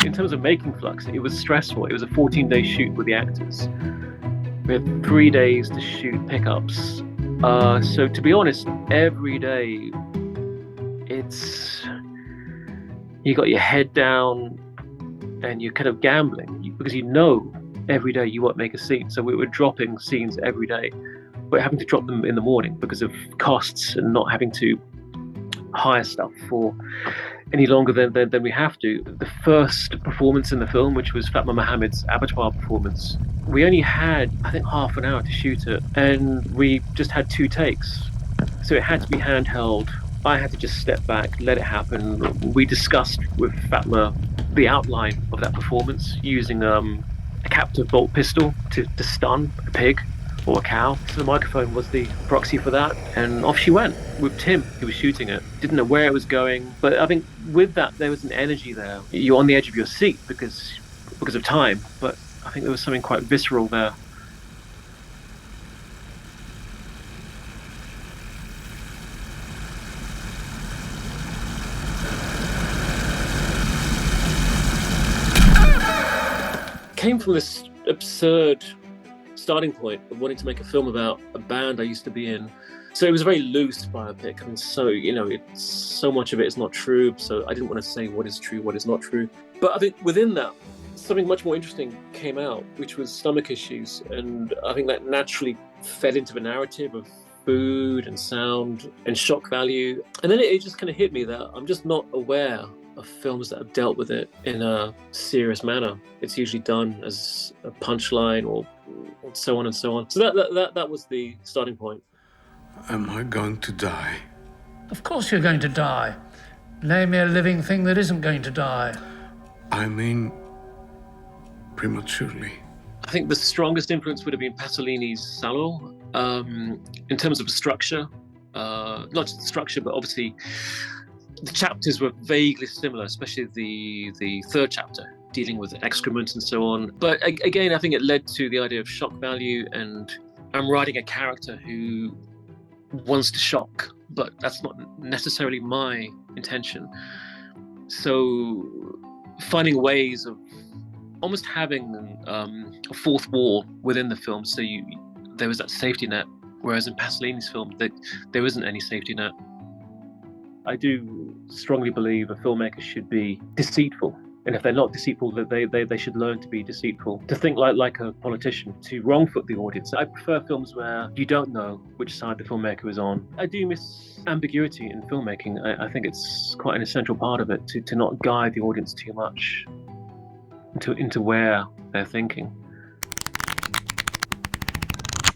In terms of making Flux, it was stressful. It was a 14-day shoot with the actors. We had 3 days to shoot pickups. So to be honest, every day you got your head down and you're kind of gambling because you know every day you won't make a scene. So we were dropping scenes every day, but having to drop them in the morning because of costs and not having to hire stuff for any longer than we have to. The first performance in the film, which was Fatma Mohammed's abattoir performance, we only had, I think, half an hour to shoot it, and we just had 2 takes. So it had to be handheld. I had to just step back, let it happen. We discussed with Fatma the outline of that performance using a captive bolt pistol to stun a pig or a cow. So the microphone was the proxy for that, and off she went with Tim, who was shooting it. Didn't know where it was going, but I think with that there was an energy there. You're on the edge of your seat because of time, but I think there was something quite visceral there. Came from this absurd starting point of wanting to make a film about a band I used to be in. So it was a very loose biopic. I mean, so much of it is not true. So I didn't want to say what is true, what is not true. But I think within that, something much more interesting came out, which was stomach issues. And I think that naturally fed into the narrative of food and sound and shock value. And then it just kind of hit me that I'm just not aware of films that have dealt with it in a serious manner. It's usually done as a punchline or so on and so on. So that was the starting point. Am I going to die? Of course you're going to die. Name me a living thing that isn't going to die. I mean, prematurely. I think the strongest influence would have been Pasolini's Salo, in terms of the structure. Not just the structure, but obviously the chapters were vaguely similar, especially the third chapter, dealing with excrement and so on. But again, I think it led to the idea of shock value, and I'm writing a character who wants to shock, but that's not necessarily my intention. So finding ways of almost having a fourth wall within the film, so there was that safety net, whereas in Pasolini's film, there isn't any safety net. I do strongly believe a filmmaker should be deceitful. And if they're not deceitful, they should learn to be deceitful. To think like a politician, to wrong-foot the audience. I prefer films where you don't know which side the filmmaker is on. I do miss ambiguity in filmmaking. I think it's quite an essential part of it, to not guide the audience too much into where they're thinking.